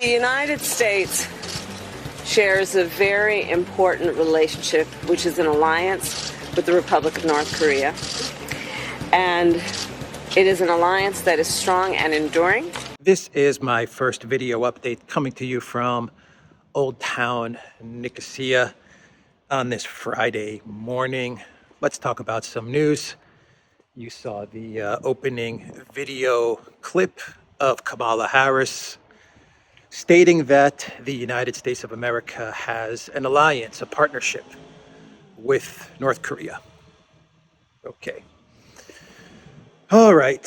The United States shares a very important relationship, which is an alliance with the Republic of North Korea. And it is an alliance that is strong and enduring. This is my first video update coming to you from Old Town Nicosia on this Friday morning. Let's talk about some news. You saw the opening video clip of Kamala Harris stating that the United States of America has an alliance, a partnership with North Korea. Okay. All right.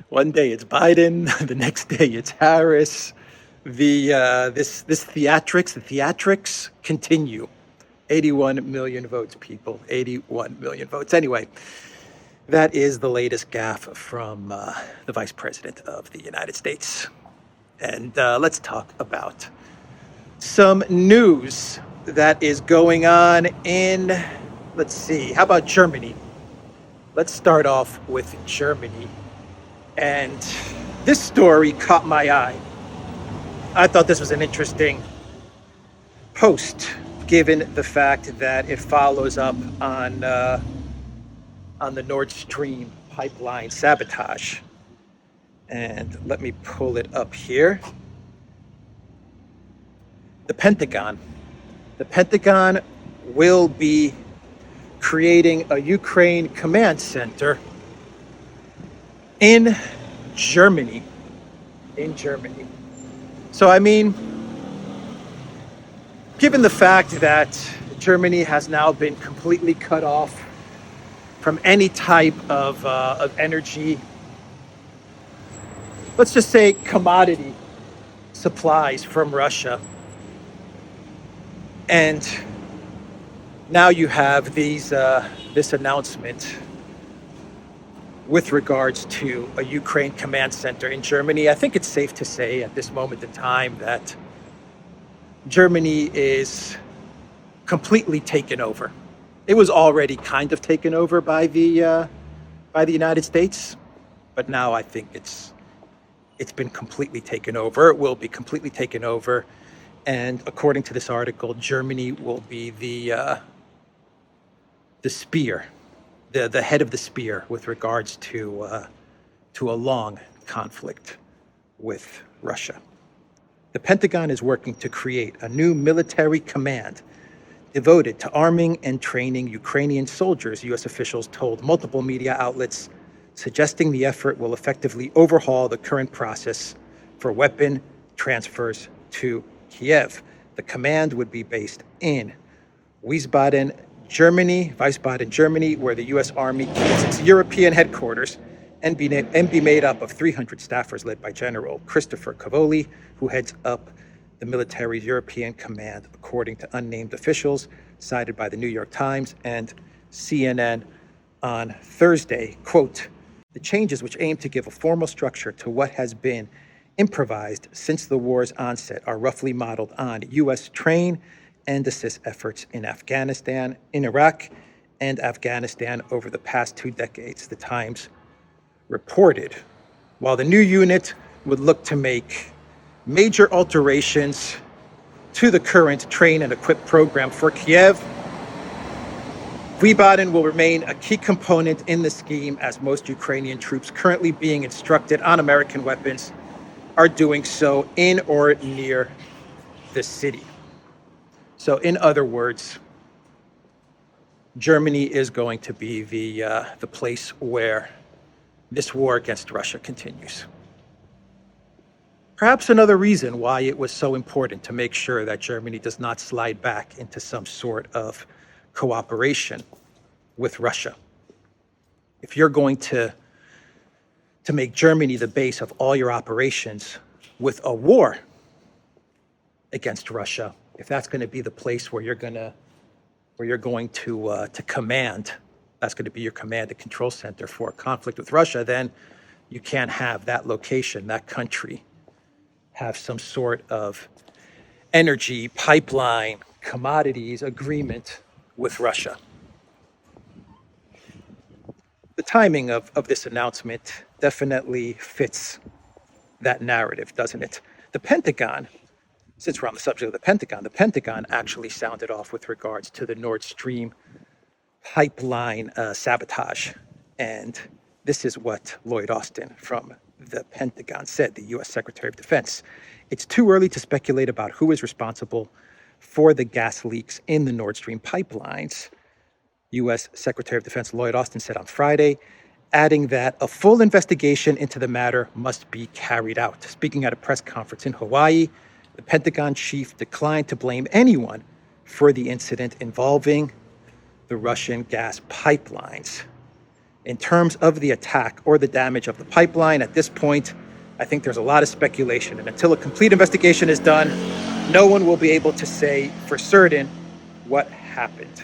One day it's Biden, the next day it's Harris. This theatrics continue. 81 million votes, people. 81 million votes. Anyway, that is the latest gaffe from the Vice President of the United States. And let's talk about some news that is going on in, let's see, how about Germany? Let's start off with Germany. And this story caught my eye. I thought this was an interesting post, given the fact that it follows up on the Nord Stream pipeline sabotage. And let me pull it up here. The Pentagon will be creating a Ukraine command center in Germany. So, I mean, given the fact that Germany has now been completely cut off from any type of energy, let's just say commodity supplies from Russia, and now you have this announcement with regards to a Ukraine command center in Germany. I think it's safe to say at this moment in time that Germany is completely taken over. It was already kind of taken over by the United States, but now I think it's been completely taken over. It will be completely taken over, and according to this article, Germany will be the spear, the head of the spear with regards to a long conflict with Russia. The Pentagon is working to create a new military command devoted to arming and training Ukrainian soldiers, U.S. officials told multiple media outlets, suggesting the effort will effectively overhaul the current process for weapon transfers to Kiev. The command would be based in Wiesbaden, Germany, where the U.S. Army keeps its European headquarters, and be made up of 300 staffers led by General Christoforou, who heads up the military's European command, according to unnamed officials cited by the New York Times and CNN on Thursday. Quote, the changes, which aim to give a formal structure to what has been improvised since the war's onset, are roughly modeled on U.S. train and assist efforts in Afghanistan, in Iraq, and Afghanistan over the past 2 decades, the Times reported. While the new unit would look to make major alterations to the current train and equip program for Kiev, Wiesbaden will remain a key component in the scheme, as most Ukrainian troops currently being instructed on American weapons are doing so in or near the city. So in other words, Germany is going to be the place where this war against Russia continues. Perhaps another reason why it was so important to make sure that Germany does not slide back into some sort of cooperation with Russia. If you're going to make Germany the base of all your operations with a war against Russia, if that's going to be the place where you're going to command, that's going to be your command and control center for a conflict with Russia, then you can't have that location, that country, have some sort of energy pipeline, commodities agreement with Russia. The timing of this announcement definitely fits that narrative, doesn't it? The Pentagon, since we're on the subject of the Pentagon actually sounded off with regards to the Nord Stream pipeline sabotage. And this is what Lloyd Austin from the Pentagon said, the U.S. Secretary of Defense. It's too early to speculate about who is responsible for the gas leaks in the Nord Stream pipelines, U.S. Secretary of Defense Lloyd Austin said on Friday, adding that a full investigation into the matter must be carried out. Speaking at a press conference in Hawaii, the Pentagon chief declined to blame anyone for the incident involving the Russian gas pipelines. In terms of the attack or the damage of the pipeline, at this point, I think there's a lot of speculation. And until a complete investigation is done, no one will be able to say for certain what happened.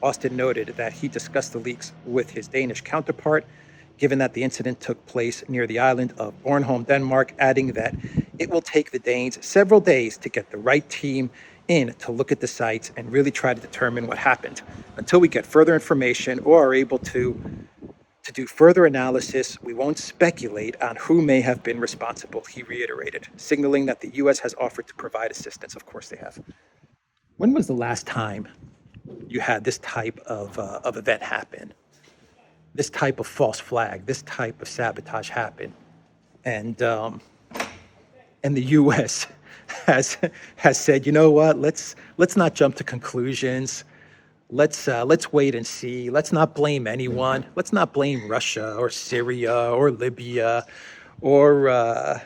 Austin noted that he discussed the leaks with his Danish counterpart, given that the incident took place near the island of Bornholm, Denmark, adding that it will take the Danes several days to get the right team in to look at the sites and really try to determine what happened. Until we get further information or are able to do further analysis, we won't speculate on who may have been responsible, he reiterated, signaling that the U.S. has offered to provide assistance. Of course they have. When was the last time you had this type of event happen? This type of false flag, this type of sabotage happen? And the U.S. has said, you know what? Let's not jump to conclusions. Let's wait and see. Let's not blame anyone. Let's not blame Russia or Syria or Libya or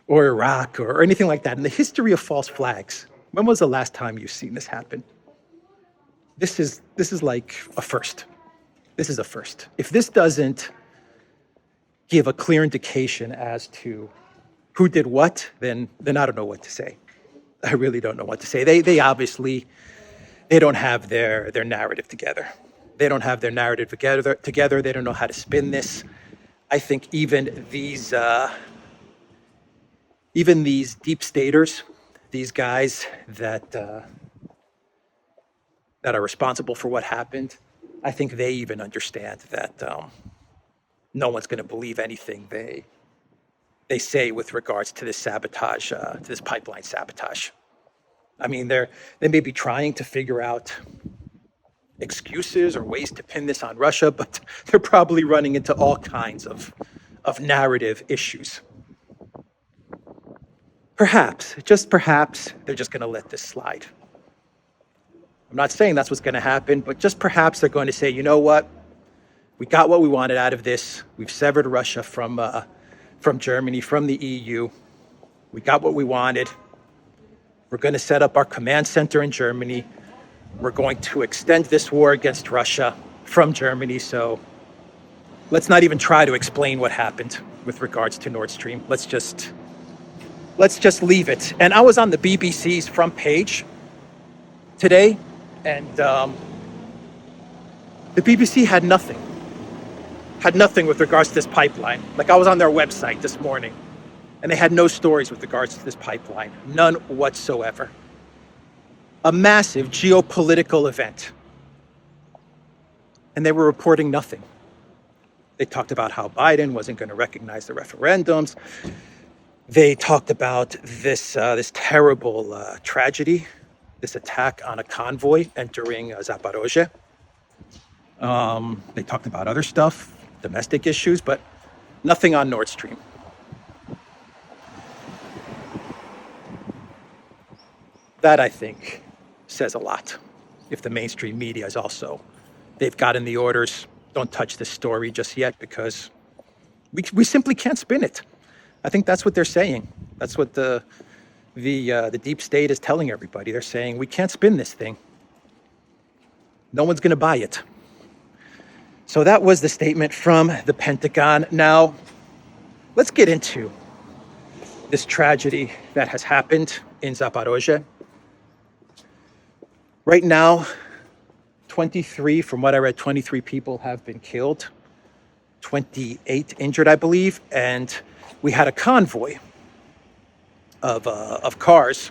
Iraq or anything like that. In the history of false flags, when was the last time you've seen this happen? This is like a first. This is a first. If this doesn't give a clear indication as to who did what, then I don't know what to say. I really don't know what to say. They obviously, they don't have their narrative together. They don't have their narrative together. They don't know how to spin this. I think even these deep staters, these guys that are responsible for what happened, I think they even understand that no one's going to believe anything they say with regards to this sabotage, to this pipeline sabotage. I mean, they may be trying to figure out excuses or ways to pin this on Russia, but they're probably running into all kinds of narrative issues. Perhaps, just perhaps, they're just going to let this slide. I'm not saying that's what's going to happen, but just perhaps they're going to say, you know what? We got what we wanted out of this. We've severed Russia from Germany, from the EU. We got what we wanted. We're going to set up our command center in Germany. We're going to extend this war against Russia from Germany. So let's not even try to explain what happened with regards to Nord Stream. Let's just leave it. And I was on the BBC's front page today, and the BBC had nothing with regards to this pipeline. Like, I was on their website this morning, and they had no stories with regards to this pipeline, none whatsoever. A massive geopolitical event, and they were reporting nothing. They talked about how Biden wasn't going to recognize the referendums. They talked about this terrible tragedy, this attack on a convoy entering Zaporozhye. They talked about other stuff, domestic issues, but nothing on Nord Stream. That, I think, says a lot. If the mainstream media is also, they've gotten the orders, don't touch this story just yet, because we simply can't spin it. I think that's what they're saying. That's what the deep state is telling everybody. They're saying, we can't spin this thing. No one's going to buy it. So that was the statement from the Pentagon. Now, let's get into this tragedy that has happened in Zaporozhye. Right now, 23, from what I read, 23 people have been killed, 28 injured, I believe, and we had a convoy of cars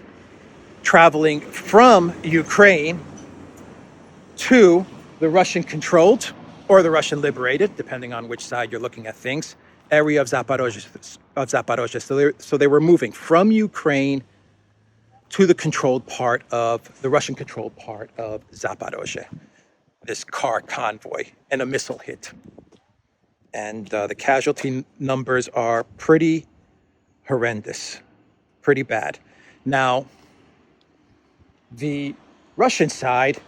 traveling from Ukraine to the Russian-controlled or the Russian-liberated, depending on which side you're looking at things, area of Zaporozhye. So they were moving from Ukraine to the Russian-controlled part of Zaporozhye, this car convoy, and a missile hit. And the casualty numbers are pretty horrendous, pretty bad. Now, the Russian side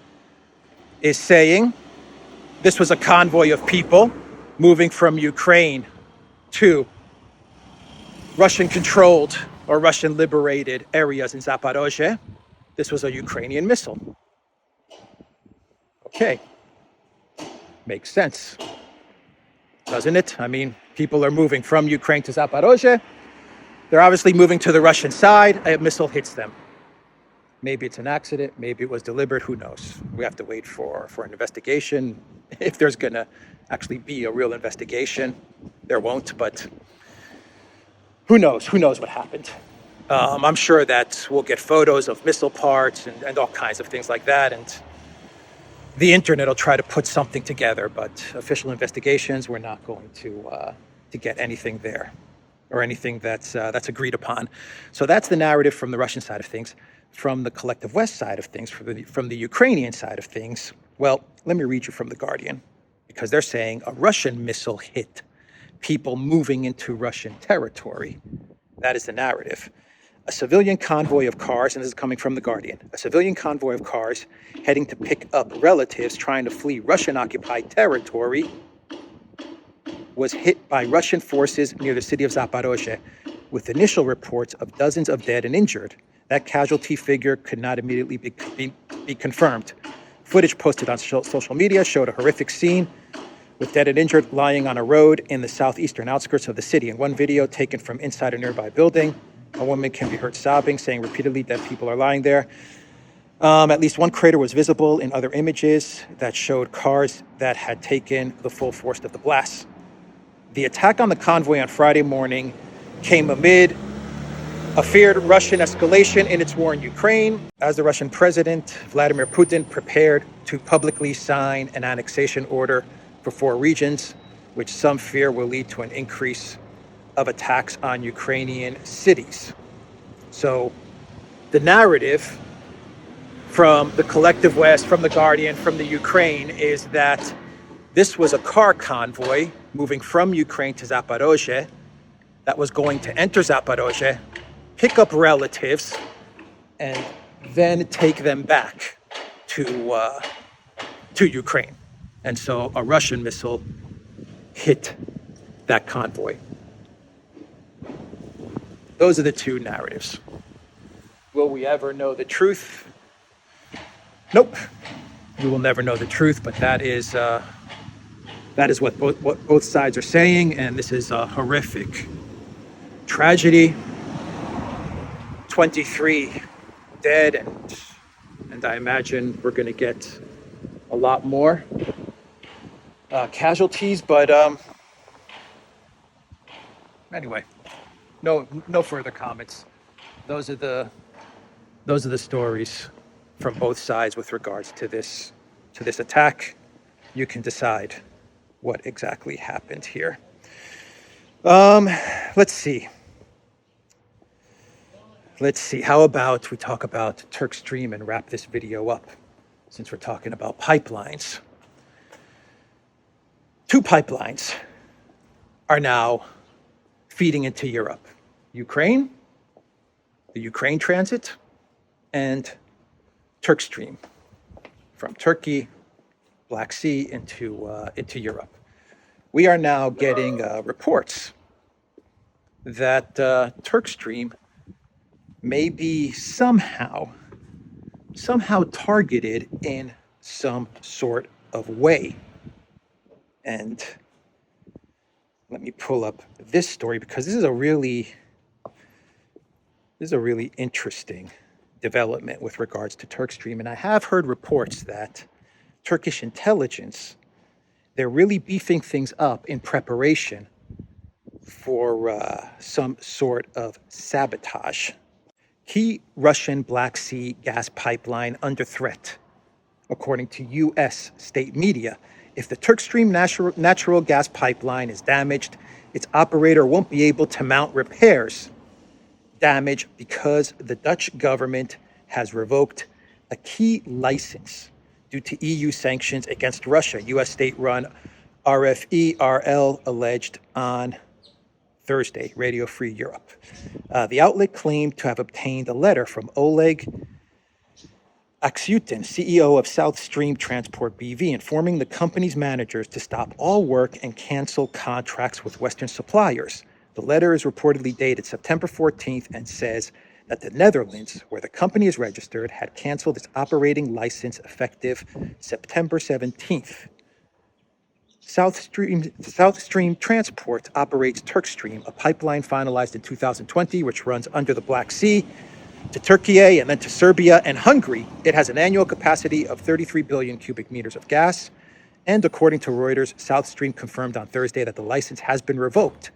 is saying this was a convoy of people moving from Ukraine to Russian-controlled or Russian-liberated areas in Zaporozhye. This was a Ukrainian missile. Okay, makes sense, doesn't it? I mean, people are moving from Ukraine to Zaporozhye. They're obviously moving to the Russian side. A missile hits them. Maybe it's an accident. Maybe it was deliberate. Who knows? We have to wait for an investigation. If there's going to actually be a real investigation, there won't. But who knows? Who knows what happened? I'm sure that we'll get photos of missile parts and all kinds of things like that. And the internet will try to put something together. But official investigations, we're not going to get anything there or anything that's agreed upon. So that's the narrative from the Russian side of things. From the collective West side of things, from the Ukrainian side of things, well, let me read you from The Guardian, because they're saying a Russian missile hit people moving into Russian territory. That is the narrative. A civilian convoy of cars, and this is coming from The Guardian, a civilian convoy of cars heading to pick up relatives trying to flee Russian-occupied territory was hit by Russian forces near the city of Zaporozhye, with initial reports of dozens of dead and injured. That casualty figure could not immediately be confirmed. Footage posted on social media showed a horrific scene with dead and injured lying on a road in the southeastern outskirts of the city. In one video taken from inside a nearby building, a woman can be heard sobbing, saying repeatedly that people are lying there. At least one crater was visible in other images that showed cars that had taken the full force of the blast. The attack on the convoy on Friday morning came amid a feared Russian escalation in its war in Ukraine, as the Russian President Vladimir Putin prepared to publicly sign an annexation order for 4 regions, which some fear will lead to an increase of attacks on Ukrainian cities. So the narrative from the collective West, from The Guardian, from the Ukraine, is that this was a car convoy moving from Ukraine to Zaporozhye that was going to enter Zaporozhye, pick up relatives, and then take them back to Ukraine. And so a Russian missile hit that convoy. Those are the two narratives. Will we ever know the truth? Nope. We will never know the truth, but that is what both sides are saying, and this is a horrific tragedy. 23 dead, and I imagine we're going to get a lot more casualties. But anyway, no further comments. Those are the stories from both sides with regards to this attack. You can decide what exactly happened here. Let's see. How about we talk about TurkStream and wrap this video up, since we're talking about pipelines. 2 pipelines are now feeding into Europe. Ukraine, the Ukraine transit, and TurkStream from Turkey, Black Sea into Europe. We are now getting reports that TurkStream may be somehow targeted in some sort of way. And let me pull up this story, because this is a really interesting development with regards to TurkStream. And I have heard reports that Turkish intelligence, they're really beefing things up in preparation for some sort of sabotage. Key Russian Black Sea gas pipeline under threat, according to U.S. state media. If the TurkStream natural gas pipeline is damaged, its operator won't be able to mount repairs damage because the Dutch government has revoked a key license due to EU sanctions against Russia, U.S. state-run RFERL alleged on Thursday, Radio Free Europe. The outlet claimed to have obtained a letter from Oleg Aksyutin, CEO of South Stream Transport BV, informing the company's managers to stop all work and cancel contracts with Western suppliers. The letter is reportedly dated September 14th and says that the Netherlands, where the company is registered, had canceled its operating license effective September 17th. South Stream Transport operates TurkStream, a pipeline finalized in 2020, which runs under the Black Sea to Turkey and then to Serbia and Hungary. It has an annual capacity of 33 billion cubic meters of gas. And according to Reuters, South Stream confirmed on Thursday that the license has been revoked,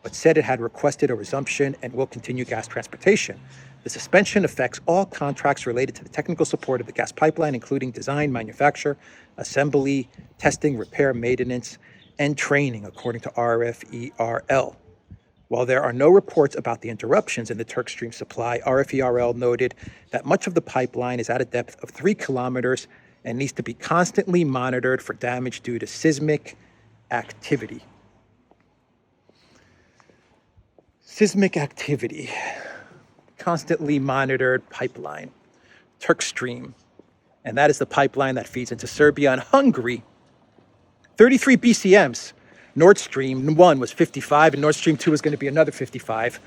but said it had requested a resumption and will continue gas transportation. The suspension affects all contracts related to the technical support of the gas pipeline, including design, manufacture, assembly, testing, repair, maintenance, and training, according to RFERL. While there are no reports about the interruptions in the TurkStream supply, RFERL noted that much of the pipeline is at a depth of 3 kilometers and needs to be constantly monitored for damage due to seismic activity. Seismic activity, constantly monitored pipeline, TurkStream, and that is the pipeline that feeds into Serbia and Hungary. 33 BCMs. Nord Stream 1 was 55, and Nord Stream 2 is going to be another 55.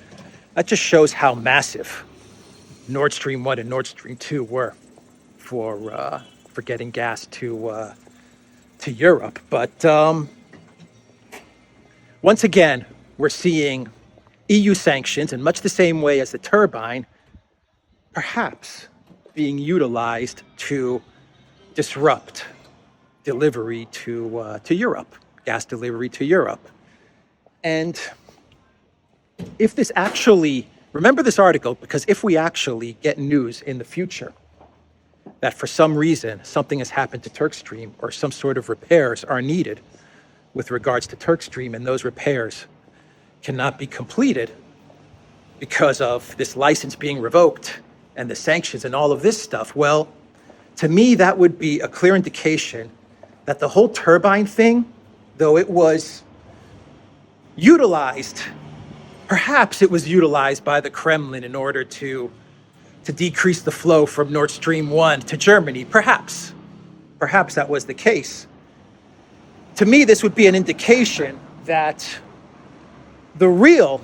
That just shows how massive Nord Stream 1 and Nord Stream 2 were for getting gas to Europe. But once again, we're seeing EU sanctions in much the same way as the turbine, perhaps being utilized to disrupt delivery to Europe, gas delivery to Europe. And if this actually, remember this article, because if we actually get news in the future that for some reason something has happened to TurkStream or some sort of repairs are needed with regards to TurkStream, and those repairs cannot be completed because of this license being revoked and the sanctions and all of this stuff, well, to me, that would be a clear indication that the whole turbine thing, though it was utilized, perhaps it was utilized by the Kremlin in order to decrease the flow from Nord Stream 1 to Germany. Perhaps that was the case. To me, this would be an indication that the real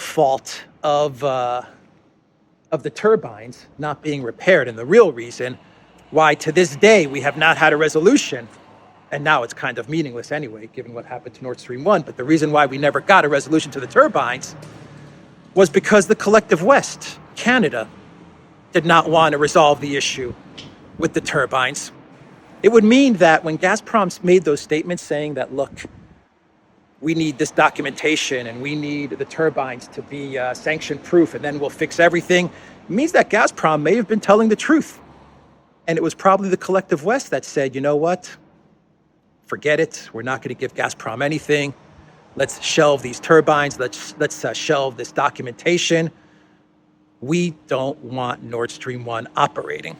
fault of the turbines not being repaired, and the real reason why to this day we have not had a resolution, and now it's kind of meaningless anyway, given what happened to Nord Stream 1, but the reason why we never got a resolution to the turbines was because the collective West, Canada, did not want to resolve the issue with the turbines. It would mean that when Gazprom made those statements saying that, look, we need this documentation and we need the turbines to be sanction-proof and then we'll fix everything, it means that Gazprom may have been telling the truth. And it was probably the collective West that said, you know what, forget it, we're not going to give Gazprom anything. Let's shelve these turbines, let's shelve this documentation. We don't want Nord Stream 1 operating.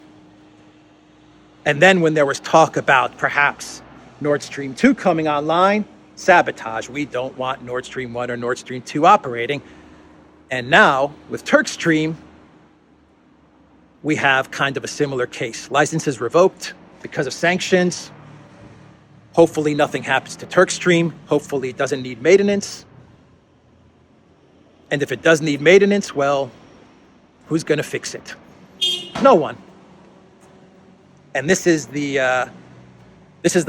And then when there was talk about perhaps Nord Stream 2 coming online, sabotage. We don't want Nord Stream 1 or Nord Stream 2 operating. And now, with TurkStream, we have kind of a similar case. Licenses revoked because of sanctions. Hopefully nothing happens to TurkStream. Hopefully it doesn't need maintenance. And if it does need maintenance, well, who's going to fix it? No one. And this is the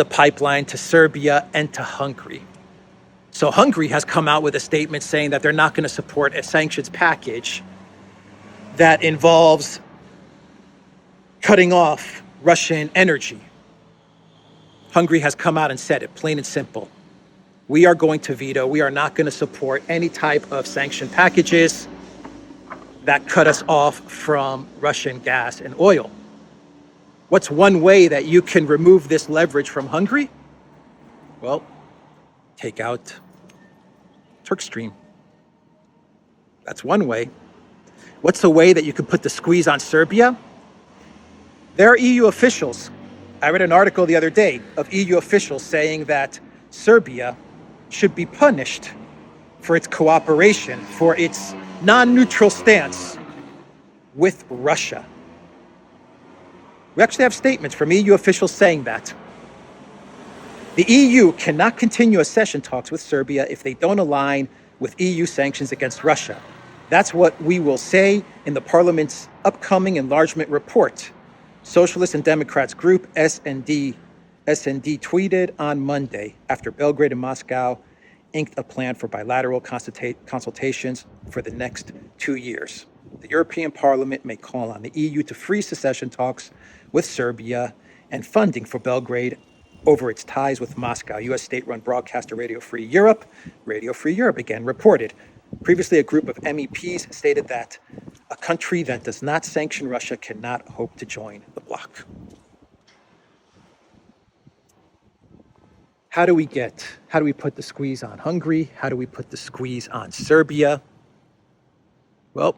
pipeline to Serbia and to Hungary. So Hungary has come out with a statement saying that they're not going to support a sanctions package that involves cutting off Russian energy. Hungary has come out and said it, plain and simple. We are going to veto. We are not going to support any type of sanction packages that cut us off from Russian gas and oil. What's one way that you can remove this leverage from Hungary? Well, take out TurkStream. That's one way. What's the way that you can put the squeeze on Serbia? There are EU officials. I read an article the other day of EU officials saying that Serbia should be punished for its cooperation, for its non-neutral stance with Russia. We actually have statements from EU officials saying that. The EU cannot continue accession talks with Serbia if they don't align with EU sanctions against Russia. That's what we will say in the Parliament's upcoming enlargement report. Socialists and Democrats group SND tweeted on Monday after Belgrade and Moscow inked a plan for bilateral consultations for the next 2 years. The European Parliament may call on the EU to freeze secession talks with Serbia and funding for Belgrade over its ties with Moscow. U.S. state-run broadcaster Radio Free Europe again reported. Previously, a group of MEPs stated that a country that does not sanction Russia cannot hope to join the bloc. How do we put the squeeze on Hungary? How do we put the squeeze on Serbia? Well,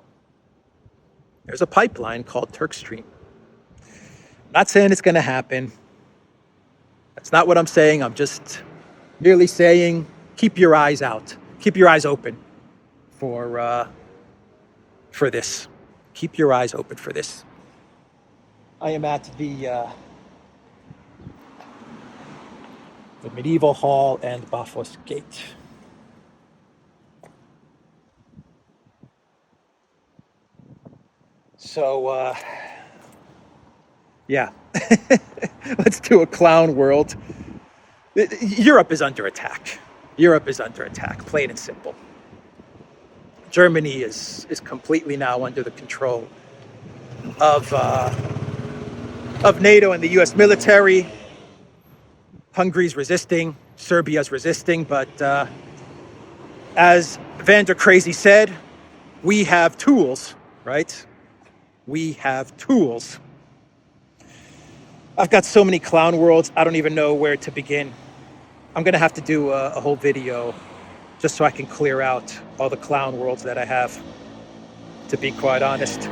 there's a pipeline called TurkStream. I'm not saying it's going to happen. That's not what I'm saying. I'm just merely saying keep your eyes out. Keep your eyes open for this. Keep your eyes open for this. I am at the medieval hall and Bafos Gate. So, yeah, let's do a clown world. Europe is under attack. Europe is under attack, plain and simple. Germany is completely now under the control of NATO and the U.S. military. Hungary's resisting, Serbia's resisting, but as Vander Crazy said, we have tools, right? We have tools. I've got so many clown worlds, I don't even know where to begin. I'm going to have to do a whole video just so I can clear out all the clown worlds that I have, to be quite honest.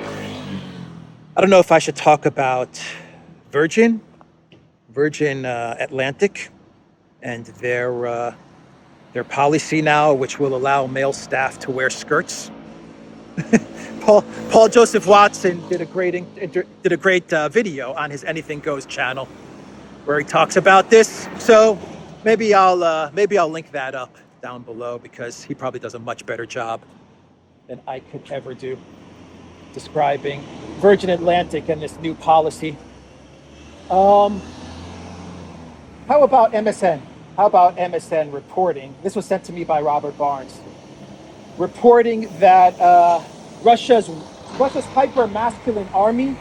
I don't know if I should talk about Virgin Atlantic and their policy now, which will allow male staff to wear skirts. Paul Joseph Watson did a great video on his Anything Goes channel where he talks about this. So maybe I'll link that up down below because he probably does a much better job than I could ever do describing Virgin Atlantic and this new policy. How about MSN? How about MSN reporting? This was sent to me by Robert Barnes. Reporting that Russia's hyper-masculine army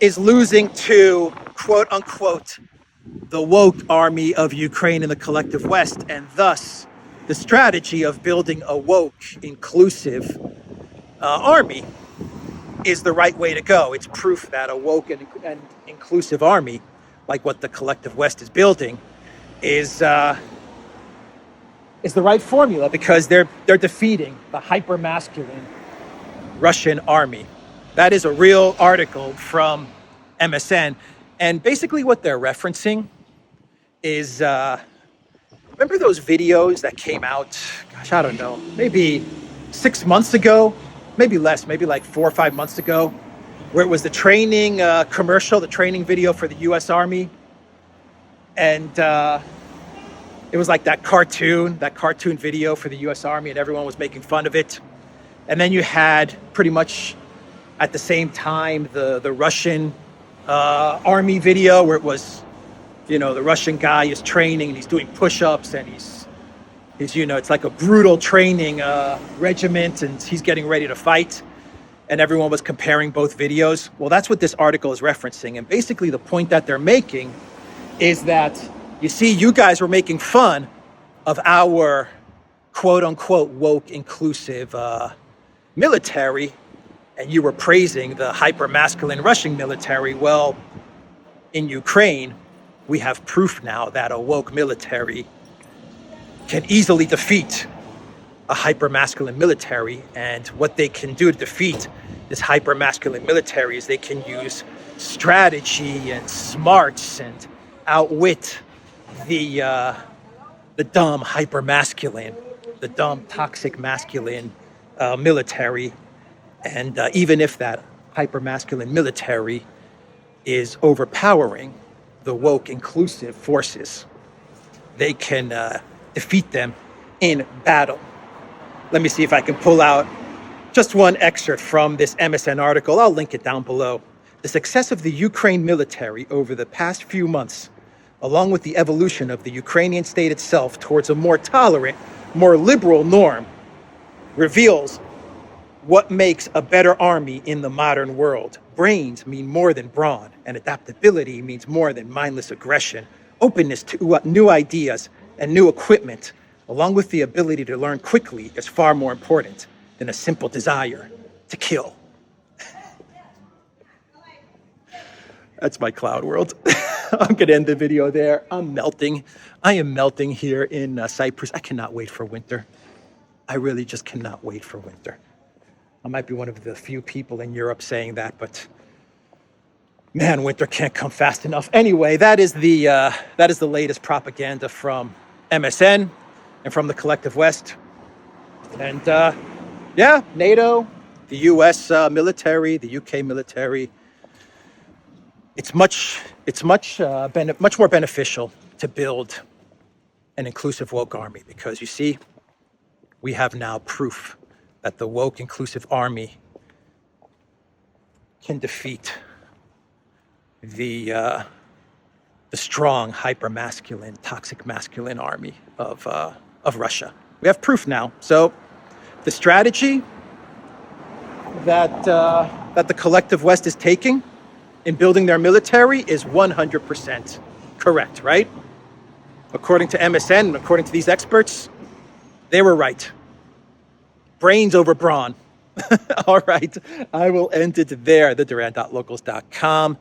is losing to, quote unquote, the woke army of Ukraine and the collective West, and thus the strategy of building a woke, inclusive army is the right way to go. It's proof that a woke and inclusive army, like what the collective West is building, is the right formula because they're defeating the hyper-masculine Russian army. That is a real article from MSN. And basically what they're referencing is, remember those videos that came out, gosh, I don't know, maybe 6 months ago, maybe less, maybe like 4 or 5 months ago, where it was the training commercial, the training video for the US Army. And it was like that cartoon video for the US Army, and everyone was making fun of it. And then you had pretty much at the same time the Russian army video where it was, the Russian guy is training and he's doing push-ups and he's it's like a brutal training regiment and he's getting ready to fight. And everyone was comparing both videos. Well, that's what this article is referencing. And basically the point that they're making is that, you see, you guys were making fun of our quote unquote woke inclusive military, and you were praising the hyper-masculine Russian military. Well, in Ukraine, we have proof now that a woke military can easily defeat a hyper-masculine military. And what they can do to defeat this hyper-masculine military is they can use strategy and smarts and outwit the dumb hyper-masculine, the dumb toxic masculine military. And even if that hyper-masculine military is overpowering the woke inclusive forces, they can defeat them in battle. Let me see if I can pull out just one excerpt from this MSN article. I'll link it down below. The success of the Ukraine military over the past few months, along with the evolution of the Ukrainian state itself towards a more tolerant, more liberal norm, reveals what makes a better army in the modern world. Brains mean more than brawn, and adaptability means more than mindless aggression. Openness to new ideas and new equipment, along with the ability to learn quickly, is far more important than a simple desire to kill. That's my cloud world. I'm going to end the video there. I'm melting. I am melting here in Cyprus. I cannot wait for winter. I really just cannot wait for winter. I might be one of the few people in Europe saying that, but man, winter can't come fast enough. Anyway, that is the latest propaganda from MSN and from the collective West. And yeah, NATO, the US military, the UK military. It's much more beneficial to build an inclusive woke army, because you see, we have now proof that the woke inclusive army can defeat the strong hyper-masculine, toxic masculine army of Russia. We have proof now. So the strategy that the collective West is taking in building their military is 100% correct, right? According to MSN and according to these experts, they were right. Brains over brawn. All right, I will end it there, theduran.locals.com.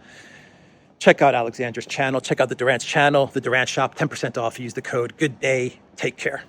Check out Alexandra's channel. Check out the Duran's channel, the Duran shop, 10% off. Use the code GOODDAY. Take care.